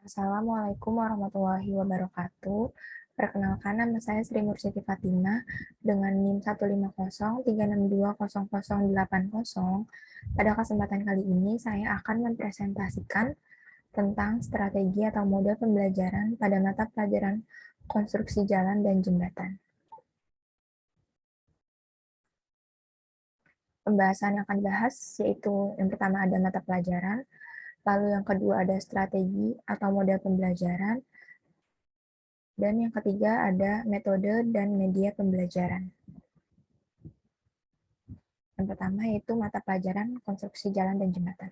Assalamualaikum warahmatullahi wabarakatuh. Perkenalkan, nama saya Sri Mursiti Fatimah dengan NIM 15036620080. Pada kesempatan kali ini, saya akan mempresentasikan tentang strategi atau model pembelajaran pada mata pelajaran konstruksi jalan dan jembatan. Pembahasan yang akan dibahas yaitu yang pertama ada mata pelajaran, lalu yang kedua ada strategi atau model pembelajaran, dan yang ketiga ada metode dan media pembelajaran. Yang pertama yaitu mata pelajaran konstruksi jalan dan jembatan.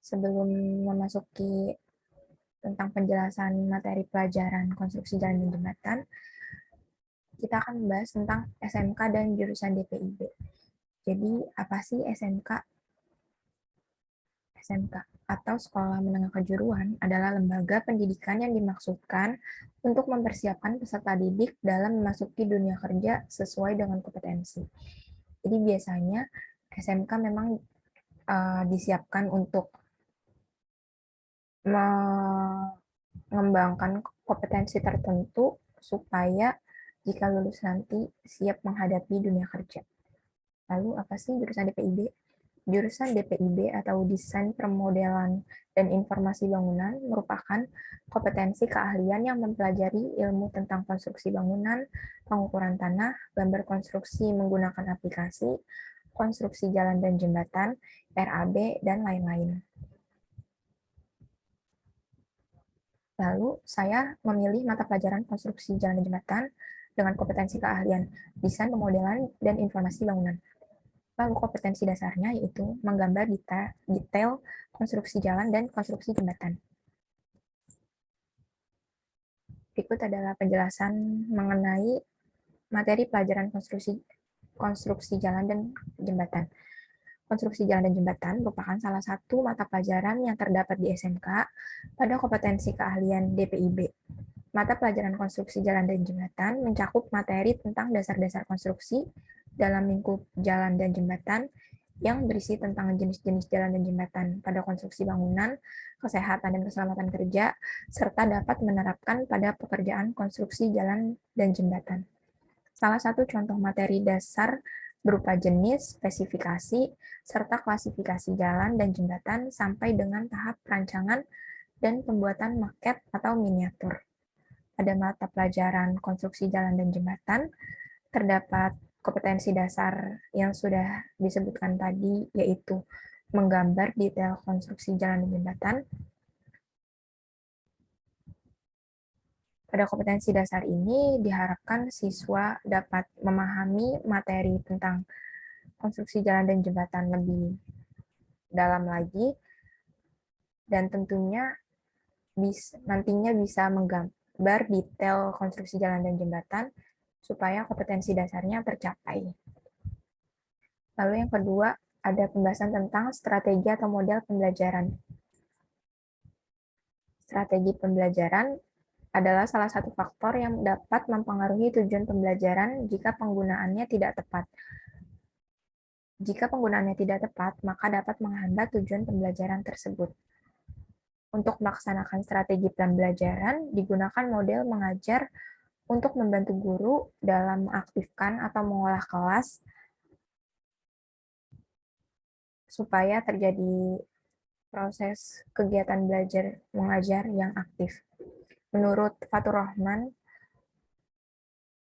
Sebelum memasuki tentang penjelasan materi pelajaran konstruksi jalan dan jembatan, kita akan membahas tentang SMK dan jurusan DPIB. Jadi, apa sih SMK? SMK atau Sekolah Menengah Kejuruan adalah lembaga pendidikan yang dimaksudkan untuk mempersiapkan peserta didik dalam memasuki dunia kerja sesuai dengan kompetensi. Jadi biasanya SMK memang disiapkan untuk mengembangkan kompetensi tertentu supaya jika lulus nanti siap menghadapi dunia kerja. Lalu apa sih jurusan DPIB? Jurusan DPIB atau Desain Permodelan dan Informasi Bangunan merupakan kompetensi keahlian yang mempelajari ilmu tentang konstruksi bangunan, pengukuran tanah, gambar konstruksi menggunakan aplikasi, konstruksi jalan dan jembatan, RAB, dan lain-lain. Lalu, saya memilih mata pelajaran konstruksi jalan dan jembatan dengan kompetensi keahlian desain, pemodelan, dan informasi bangunan. Lalu, kompetensi dasarnya yaitu menggambar detail konstruksi jalan dan konstruksi jembatan. Berikut adalah penjelasan mengenai materi pelajaran konstruksi jalan dan jembatan. Konstruksi jalan dan jembatan merupakan salah satu mata pelajaran yang terdapat di SMK pada kompetensi keahlian DPIB. Mata pelajaran konstruksi jalan dan jembatan mencakup materi tentang dasar-dasar konstruksi dalam lingkup jalan dan jembatan yang berisi tentang jenis-jenis jalan dan jembatan pada konstruksi bangunan, kesehatan dan keselamatan kerja, serta dapat menerapkan pada pekerjaan konstruksi jalan dan jembatan. Salah satu contoh materi dasar berupa jenis, spesifikasi, serta klasifikasi jalan dan jembatan sampai dengan tahap perancangan dan pembuatan maket atau miniatur. Pada mata pelajaran konstruksi jalan dan jembatan, terdapat kompetensi dasar yang sudah disebutkan tadi, yaitu menggambar detail konstruksi jalan dan jembatan. Pada kompetensi dasar ini diharapkan siswa dapat memahami materi tentang konstruksi jalan dan jembatan lebih dalam lagi, dan tentunya nantinya bisa menggambar detail konstruksi jalan dan jembatan supaya kompetensi dasarnya tercapai. Lalu yang kedua, ada pembahasan tentang strategi atau model pembelajaran. Strategi pembelajaran adalah salah satu faktor yang dapat mempengaruhi tujuan pembelajaran jika penggunaannya tidak tepat. Jika penggunaannya tidak tepat, maka dapat menghambat tujuan pembelajaran tersebut. Untuk melaksanakan strategi pembelajaran, digunakan model mengajar untuk membantu guru dalam mengaktifkan atau mengolah kelas supaya terjadi proses kegiatan belajar mengajar yang aktif. Menurut Fatur Rahman,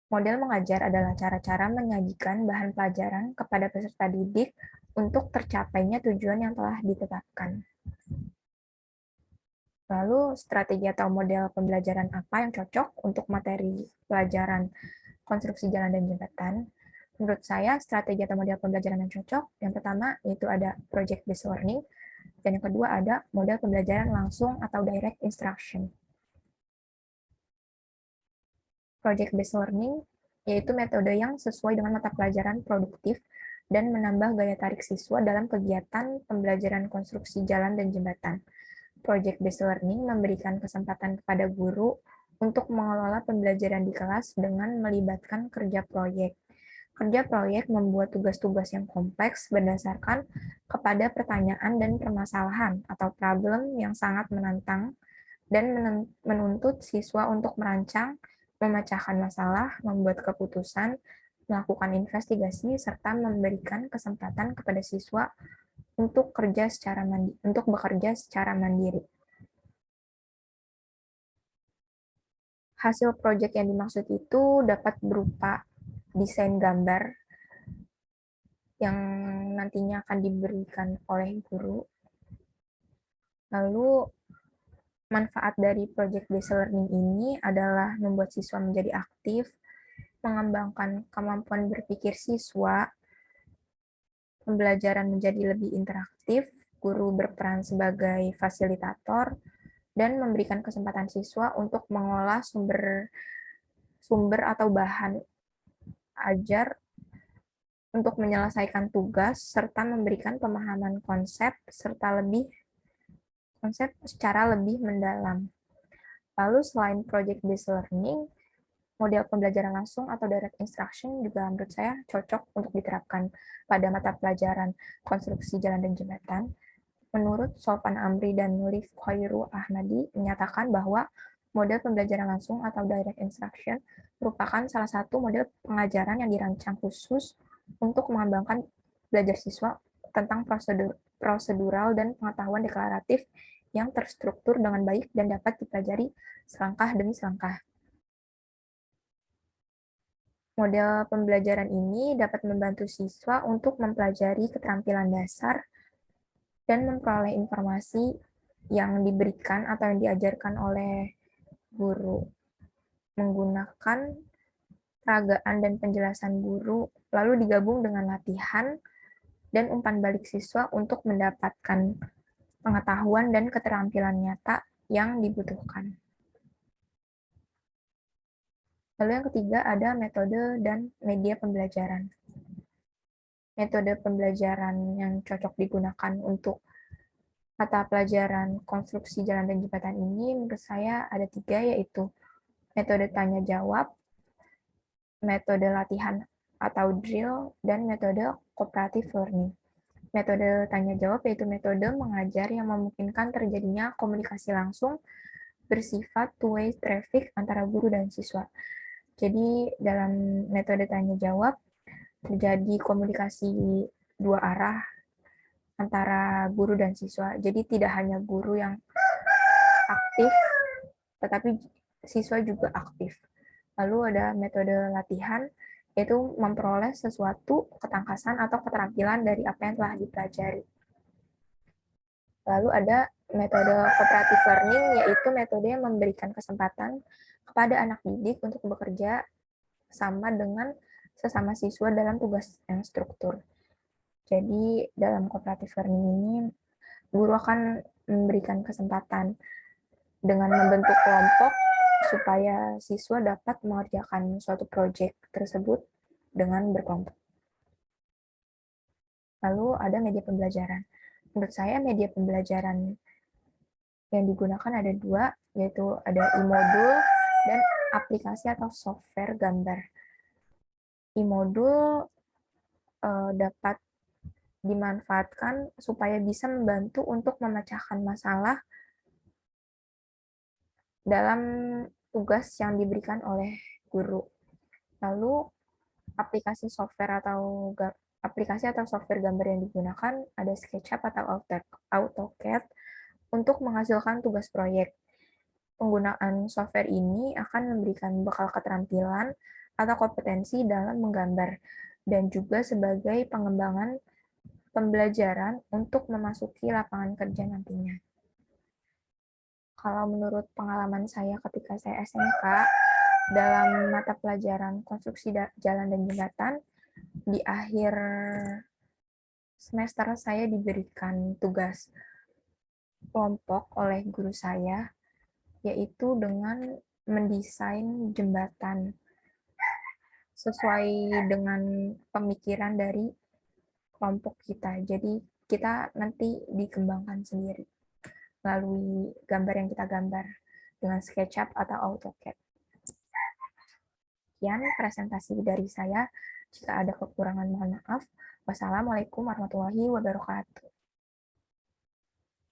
model mengajar adalah cara-cara menyajikan bahan pelajaran kepada peserta didik untuk tercapainya tujuan yang telah ditetapkan. Lalu, strategi atau model pembelajaran apa yang cocok untuk materi pelajaran konstruksi jalan dan jembatan? Menurut saya, strategi atau model pembelajaran yang cocok, yang pertama yaitu ada project-based learning, dan yang kedua ada model pembelajaran langsung atau direct instruction. Project-based learning yaitu metode yang sesuai dengan mata pelajaran produktif dan menambah gaya tarik siswa dalam kegiatan pembelajaran konstruksi jalan dan jembatan. Project-based learning memberikan kesempatan kepada guru untuk mengelola pembelajaran di kelas dengan melibatkan kerja proyek. Kerja proyek membuat tugas-tugas yang kompleks berdasarkan kepada pertanyaan dan permasalahan atau problem yang sangat menantang dan menuntut siswa untuk merancang, memecahkan masalah, membuat keputusan, melakukan investigasi, serta memberikan kesempatan kepada siswa untuk bekerja secara mandiri. Hasil proyek yang dimaksud itu dapat berupa desain gambar yang nantinya akan diberikan oleh guru. Lalu manfaat dari project based learning ini adalah membuat siswa menjadi aktif, mengembangkan kemampuan berpikir siswa, pembelajaran menjadi lebih interaktif, guru berperan sebagai fasilitator, dan memberikan kesempatan siswa untuk mengolah sumber atau bahan ajar untuk menyelesaikan tugas, serta memberikan pemahaman konsep secara lebih mendalam. Lalu selain project-based learning, model pembelajaran langsung atau direct instruction juga menurut saya cocok untuk diterapkan pada mata pelajaran konstruksi jalan dan jembatan. Menurut Sofan Amri dan Liv Khairu Ahmadi menyatakan bahwa model pembelajaran langsung atau direct instruction merupakan salah satu model pengajaran yang dirancang khusus untuk mengembangkan belajar siswa tentang prosedural dan pengetahuan deklaratif yang terstruktur dengan baik dan dapat dipelajari selangkah demi selangkah. Model pembelajaran ini dapat membantu siswa untuk mempelajari keterampilan dasar dan memperoleh informasi yang diberikan atau yang diajarkan oleh guru menggunakan peragaan dan penjelasan guru, lalu digabung dengan latihan dan umpan balik siswa untuk mendapatkan pengetahuan dan keterampilan nyata yang dibutuhkan. Lalu yang ketiga ada metode dan media pembelajaran. Metode pembelajaran yang cocok digunakan untuk mata pelajaran konstruksi jalan dan jembatan ini menurut saya ada 3, yaitu metode tanya-jawab, metode latihan atau drill, dan metode cooperative learning. Metode tanya-jawab yaitu metode mengajar yang memungkinkan terjadinya komunikasi langsung bersifat two-way traffic antara guru dan siswa. Jadi dalam metode tanya-jawab terjadi komunikasi dua arah antara guru dan siswa. Jadi tidak hanya guru yang aktif, tetapi siswa juga aktif. Lalu ada metode latihan, yaitu memperoleh sesuatu ketangkasan atau keterampilan dari apa yang telah dipelajari. Lalu ada metode cooperative learning, yaitu metode yang memberikan kesempatan kepada anak didik untuk bekerja sama dengan sesama siswa dalam tugas yang struktur. Jadi dalam cooperative learning ini, guru akan memberikan kesempatan dengan membentuk kelompok supaya siswa dapat mengerjakan suatu proyek tersebut dengan berkelompok. Lalu ada media pembelajaran. Menurut saya media pembelajaran yang digunakan ada 2, yaitu ada e-modul dan aplikasi atau software gambar. E-modul dapat dimanfaatkan supaya bisa membantu untuk memecahkan masalah dalam tugas yang diberikan oleh guru. Lalu aplikasi atau software gambar yang digunakan ada SketchUp atau AutoCAD untuk menghasilkan tugas proyek. Penggunaan software ini akan memberikan bekal keterampilan atau kompetensi dalam menggambar dan juga sebagai pengembangan pembelajaran untuk memasuki lapangan kerja nantinya. Kalau menurut pengalaman saya ketika saya SMK, dalam mata pelajaran konstruksi jalan dan jembatan, di akhir semester saya diberikan tugas kelompok oleh guru saya, yaitu dengan mendesain jembatan sesuai dengan pemikiran dari kelompok kita. Jadi kita nanti dikembangkan sendiri melalui gambar yang kita gambar dengan SketchUp atau AutoCAD. Sekian presentasi dari saya. Jika ada kekurangan, mohon maaf. Wassalamualaikum warahmatullahi wabarakatuh.